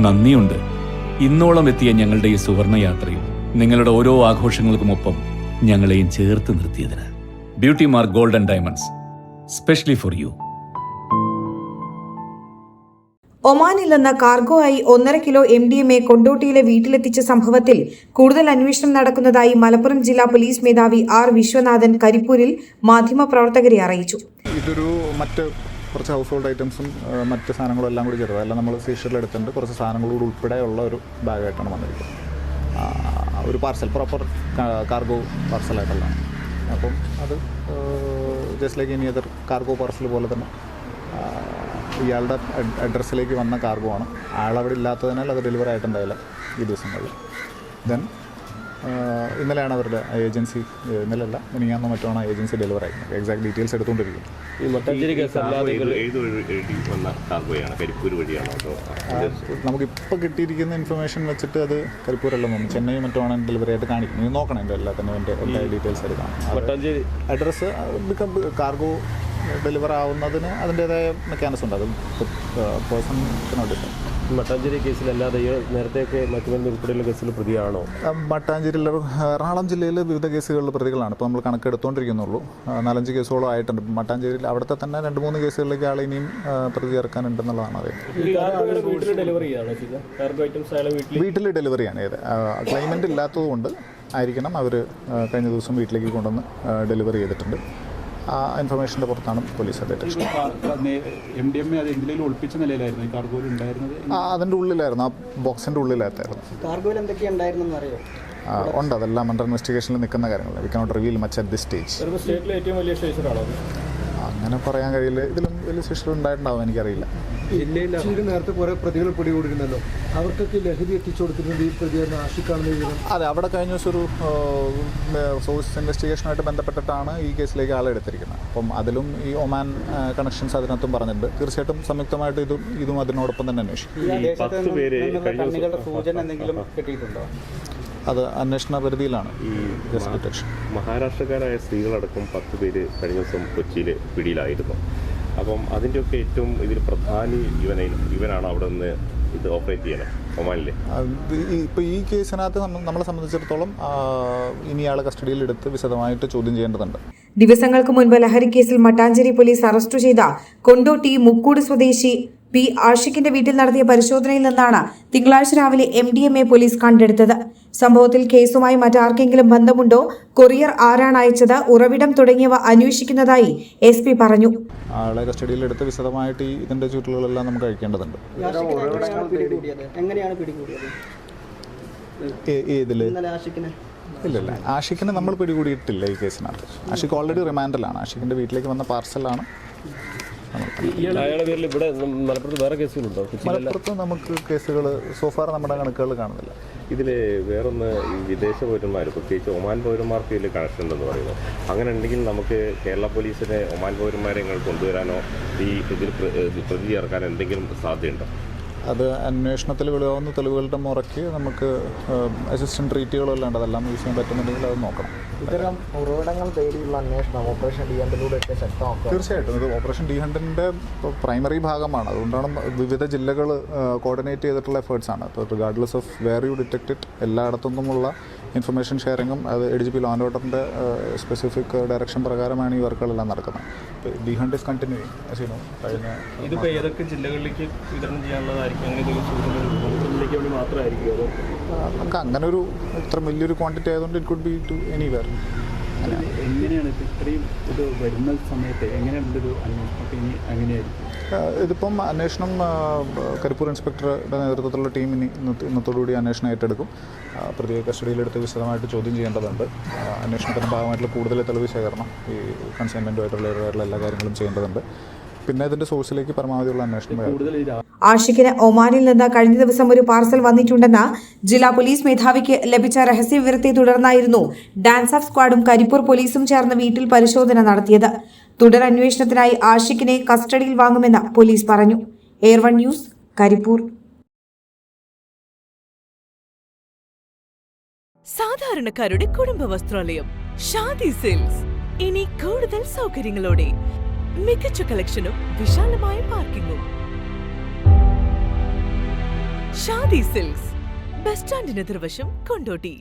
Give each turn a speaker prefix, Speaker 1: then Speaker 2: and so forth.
Speaker 1: നന്ദിയുണ്ട്. ഇന്നോളം എത്തിയ ഞങ്ങളുടെ ഈ സുവർണയാത്രയിൽ നിങ്ങളുടെ ഓരോ ആഘോഷങ്ങൾക്കുമൊപ്പം ഞങ്ങളെയും ചേർത്ത് നിർത്തിയതിന്. Beauty mark gold and diamonds, specially for you.
Speaker 2: ഒമാനിൽ നിന്ന് കാർഗോ ആയി 1.5 കിലോ MDMA കൊണ്ടോട്ടിയിലെ വീട്ടിലെത്തിച്ച സംഭവത്തിൽ കൂടുതൽ അന്വേഷണം നടക്കുന്നതായി മലപ്പുറം ജില്ലാ പോലീസ് മേധാവി R. വിശ്വനാഥൻ കരിപ്പൂരിൽ മാധ്യമപ്രവർത്തകരെ അറിയിച്ചു.
Speaker 3: ഇതൊരു കുറച്ച് ഹൗസ് ഹോൾഡ് ഐറ്റംസും മറ്റ് സാധനങ്ങളും എല്ലാം കൂടി ചേർത്ത്, എല്ലാം നമ്മൾ സീഷറിലെടുത്തിട്ടുണ്ട്. കുറച്ച് സാധനങ്ങളോട് ഉൾപ്പെടെയുള്ള ഒരു ബാഗായിട്ടാണ് വന്നിരിക്കുന്നത്. ഒരു പാർസൽ, പ്രോപ്പർ കാർഗോ പാർസലായിട്ടുള്ള. അപ്പം അത് ജസ്റ്റ് ലൈക്ക് ഇനി അതർ കാർഗോ പാർസൽ പോലെ തന്നെ ഇയാളുടെ അഡ്രസ്സിലേക്ക് വന്ന കാർഗോ ആണ്. ആളവിടെ ഇല്ലാത്തതിനാൽ അത് ഡെലിവറി ആയിട്ടുണ്ടായില്ല ഈ ദിവസങ്ങളിൽ. ദെൻ ഇന്നലെയാണ് അവരുടെ ഏജൻസി, ഇന്നലെയല്ല മിനിങ്ങാന്നോ മറ്റോണ ഏജൻസി ഡെലിവറി ആയിരിക്കുന്നത്. എക്സാക്ട് ഡീറ്റെയിൽസ് എടുത്തുകൊണ്ടിരിക്കും. നമുക്കിപ്പോൾ കിട്ടിയിരിക്കുന്ന ഇൻഫർമേഷൻ വെച്ചിട്ട് അത് കരിപ്പൂരല്ല തോന്നുന്നു, ചെന്നൈ മറ്റോണ ഡെലിവറി ആയിട്ട് കാണിക്കും. ഇത് നോക്കണം എൻ്റെ എല്ലാത്തിനും എൻ്റെ എല്ലാ ഡീറ്റെയിൽസ് എടുക്കണം. അഡ്രസ്സ് കാർഗോ ഡെലിവർ ആവുന്നതിന് അതിൻ്റേതായ മെക്കാനിസം ഉണ്ട്. അത് പേഴ്സൺ
Speaker 4: മട്ടാഞ്ചേരി കേസിലല്ലാതെ നേരത്തെയൊക്കെ മറ്റുമരുന്ന് ഉൾപ്പെടെയുള്ള കേസിൽ പ്രതിയാണോ?
Speaker 3: മട്ടാഞ്ചേരിയിൽ എറണാകുളം ജില്ലയിൽ വിവിധ കേസുകളിൽ പ്രതികളാണ്. ഇപ്പോൾ നമ്മൾ കണക്കെടുത്തുകൊണ്ടിരിക്കുന്നുള്ളൂ. 4-5 കേസുകളോ ആയിട്ടുണ്ട്. മട്ടാഞ്ചേരിയിൽ അവിടുത്തെ തന്നെ 2-3 കേസുകളിലേക്ക് ആളെ ഇനിയും പ്രതി ചേർക്കാനുണ്ടെന്നുള്ളതാണ് അറിയുന്നത്. വീട്ടിൽ ഡെലിവറിയാണ്. ഏത് ക്ലൈമൻ്റ് ഇല്ലാത്തതുകൊണ്ട് ആയിരിക്കണം അവർ കഴിഞ്ഞ ദിവസം വീട്ടിലേക്ക് കൊണ്ടുവന്ന് ഡെലിവറി ചെയ്തിട്ടുണ്ട്. ആ ഇൻഫർമേഷൻ്റെ പുറത്താണ് പോലീസ് ഡിറ്റക്ഷൻ.
Speaker 5: MDMA അത് എന്തിലും ഒളിപ്പിച്ച നിലയിലായിരുന്നു ഈ കാർഗോയിൽ ഉണ്ടായിരുന്നത്?
Speaker 3: അതിൻ്റെ ഉള്ളിലായിരുന്നു, ആ ബോക്സിൻ്റെ ഉള്ളിലായിരുന്നു.
Speaker 6: കാർഗോയിൽ എന്തൊക്കെയുണ്ടായിരുന്നെന്ന് അറിയോ?
Speaker 3: ഉണ്ട്, അതെല്ലാം അണ്ടർ ഇൻവെസ്റ്റിഗേഷനിൽ നിൽക്കുന്ന കാര്യങ്ങൾ. We cannot reveal much at this stage.
Speaker 4: സ്റ്റേറ്റിലെ ഏറ്റവും വലിയ സ്റ്റേഷനാണോ?
Speaker 3: അങ്ങനെ പറയാൻ കഴിയില്ല. ഇതിലും വലിയ ശിക്ഷ ഉണ്ടായിട്ടുണ്ടാവും, എനിക്കറിയില്ല.
Speaker 7: ജില്ലയിൽ നേരത്തെ കുറേ പ്രതികൾ പിടികൂടിയിരുന്നല്ലോ, അവർക്കൊക്കെ ലഹരി എത്തിച്ചു കൊടുത്തിട്ടുണ്ട് ഈ പ്രതിയെന്ന് ആഷിക്കാണെന്ന്.
Speaker 3: അതെ, അവിടെ കഴിഞ്ഞ ദിവസം ഒരു സോഴ്സ് ഇൻവെസ്റ്റിഗേഷനുമായിട്ട് ബന്ധപ്പെട്ടിട്ടാണ് ഈ കേസിലേക്ക് ആളെ എടുത്തിരിക്കുന്നത്. അപ്പം അതിലും ഈ ഒമാൻ കണക്ഷൻസ് അതിനകത്തും പറഞ്ഞിട്ടുണ്ട്. തീർച്ചയായിട്ടും സംയുക്തമായിട്ട് ഇതും അതിനോടൊപ്പം തന്നെ അന്വേഷിക്കും. അത് അന്വേഷണ പരിധിയിലാണ് ഈ ഡിറ്റക്ഷൻ.
Speaker 4: മഹാരാഷ്ട്രക്കാരായ സ്ത്രീകളടക്കം 10 പേര് കഴിഞ്ഞ ദിവസം കൊച്ചിയിൽ പിടിയിലായിരുന്നു. അപ്പം അതിൻ്റെയൊക്കെ ഏറ്റവും ഇതിൽ പ്രധാനി ഇവനാണ് അവിടെ നിന്ന് ഇത് ഓപ്പറേറ്റ് ചെയ്യണം ഒമാനിൽ.
Speaker 3: ഇപ്പോൾ ഈ കേസിനകത്ത് നമ്മളെ സംബന്ധിച്ചിടത്തോളം ഇനി ആളെ കസ്റ്റഡിയിലെടുത്ത് വിശദമായിട്ട് ചോദ്യം ചെയ്യേണ്ടതുണ്ട്.
Speaker 2: ദിവസങ്ങൾക്ക് മുൻപ് ലഹരിക്കേസിൽ മട്ടാഞ്ചേരി പോലീസ് അറസ്റ്റ് ചെയ്ത കൊണ്ടോട്ടി മുക്കൂട് സ്വദേശി P. ആഷിഖിന്റെ വീട്ടിൽ നടത്തിയ പരിശോധനയിൽ നിന്നാണ് തിങ്കളാഴ്ച രാവിലെ MDMA പോലീസ് കണ്ടെടുത്തത്. സംഭവത്തിൽ കേസുമായി മറ്റാർക്കെങ്കിലും ബന്ധമുണ്ടോ, കൊറിയർ ആരാണ് അയച്ചത്, ഉറവിടം തുടങ്ങിയവ അന്വേഷിക്കുന്നതായി SP പറഞ്ഞു.
Speaker 3: ആളെ കസ്റ്റഡിയിലെടുത്ത് വിശദമായിട്ട് ഇതിന്റെ ചുറ്റുകളെല്ലാം നമുക്ക് കഴിക്കേണ്ടതുണ്ട്. ഇല്ല, ആഷിഖിനെ നമ്മൾ പിടികൂടിയിട്ടില്ല ഈ കേസിനകത്ത്. ആഷിഖ് ഓൾറെഡി റിമാൻഡിലാണ്. ആഷിഖിന്റെ വീട്ടിലേക്ക് വന്ന പാർസലാണ്. മലപ്പുറത്ത് നമുക്ക് കേസുകൾ സോഫാർ നമ്മുടെ കണക്കുകൾ കാണുന്നില്ല.
Speaker 4: ഇതിൽ വേറൊന്ന്, ഈ വിദേശ പൗരന്മാർ, പ്രത്യേകിച്ച് ഒമാൻ പൗരന്മാർക്ക് ഇതിൽ കണക്ഷൻ ഉണ്ടെന്ന് പറയുന്നു. അങ്ങനെ ഉണ്ടെങ്കിൽ നമുക്ക് കേരള പോലീസിനെ ഒമാൻ പൗരന്മാരെ കൊണ്ടുവരാനോ ഈ ഇതിൽ പ്രതി ചേർക്കാനോ എന്തെങ്കിലും സാധ്യതയുണ്ടോ?
Speaker 3: അത് അന്വേഷണത്തിൽ വെളിവാകുന്ന തെളിവുകളുടെ മുറയ്ക്ക് നമുക്ക് അസിസ്റ്റന്റ് ട്രീറ്റുകളെല്ലാം ഉണ്ട്. അതെല്ലാം യൂസ് ചെയ്യാൻ പറ്റുന്നുണ്ടെങ്കിൽ അത് നോക്കണം.
Speaker 6: ഇത്തരം ഉറവിടങ്ങൾ തേടിയുള്ള അന്വേഷണം ഓപ്പറേഷൻ D100 ശക്തമാക്കുക.
Speaker 3: തീർച്ചയായിട്ടും ഇത് ഓപ്പറേഷൻ D100 പ്രൈമറി ഭാഗമാണ്. അതുകൊണ്ടാണ് വിവിധ ജില്ലകൾ കോർഡിനേറ്റ് ചെയ്തിട്ടുള്ള എഫേർട്സാണ്. അപ്പോൾ regardless of where you detect it, എല്ലായിടത്തു നിന്നുമുള്ള ഇൻഫർമേഷൻ ഷെയറിങ്ങും അത് ADGP ലോ ആൻഡ് ഓർഡറിൻ്റെ സ്പെസിഫിക് ഡയറക്ഷൻ പ്രകാരമാണ് ഈ വർക്കുകളെല്ലാം നടക്കുന്നത്. D100 is continuing.
Speaker 4: ഇതിപ്പോൾ ഏതൊക്കെ ജില്ലകളിലേക്ക് വിതരണം ചെയ്യാനുള്ളതായിരിക്കും? മാത്രമായിരിക്കും
Speaker 3: നമുക്ക് അങ്ങനെ ഒരു ഇത്ര വലിയൊരു ക്വാണ്ടിറ്റി ആയതുകൊണ്ട് it could be to anywhere.
Speaker 5: എങ്ങനെയാണ് ഇത്രയും ഇത് വരുന്ന സമയത്ത് എങ്ങനെയുണ്ട് ഒരു അന്വേഷണം? ഇനി അങ്ങനെയായിരിക്കും
Speaker 3: ഇതിപ്പം അന്വേഷണം കരിപ്പൂർ ഇൻസ്പെക്ടറുടെ നേതൃത്വത്തിലുള്ള ടീം ഇന്നത്തോടുകൂടി അന്വേഷണം ഏറ്റെടുക്കും. പ്രതിയെ കസ്റ്റഡിയിലെടുത്ത് വിശദമായിട്ട് ചോദ്യം ചെയ്യേണ്ടതുണ്ട്. അന്വേഷണത്തിൻ്റെ ഭാഗമായിട്ടുള്ള കൂടുതൽ തെളിവ് ശേഖരണം, ഈ കൺസൈൻമെൻറ്റുമായിട്ടുള്ള എല്ലാ കാര്യങ്ങളും ചെയ്യേണ്ടതുണ്ട്. പിന്നെ ഇതിന്റെ സോഴ്സിലേക്ക് പരമാവധിയുള്ള അന്വേഷണം.
Speaker 2: ആഷിഖിന് ഒമാനിൽ നിന്ന് കഴിഞ്ഞ ദിവസം ഒരു പാർസൽ വന്നിട്ടുണ്ടെന്ന് ജില്ലാ പോലീസ് മേധാവിക്ക് ലഭിച്ച രഹസ്യ വിവരത്തെ തുടർന്നായിരുന്നു ഡാൻസ് ഓഫ് സ്ക്വാഡും കരിപ്പൂർ പോലീസും ചേർന്ന് വീട്ടിൽ പരിശോധന നടത്തിയത്. തുടരന്വേഷണത്തിനായി ആഷിഖിനെ കസ്റ്റഡിയിൽ വാങ്ങുമെന്ന് പോലീസ് പറഞ്ഞു. എയർ1 ന്യൂസ്, കരിപ്പൂർ.
Speaker 8: സാധാരണക്കാരുടെ കുടുംബ വസ്ത്രാലയം ഷാദി സിൽക്സ് ഇനി കൂടുതൽ സൗകര്യങ്ങളോടെ മികച്ച കളക്ഷനും വിശാലമായ പാർക്കിംഗും. ഷാദി സിൽക്സ്, ബസ് സ്റ്റാൻഡിന് എതിർവശം, കൊണ്ടോട്ടി.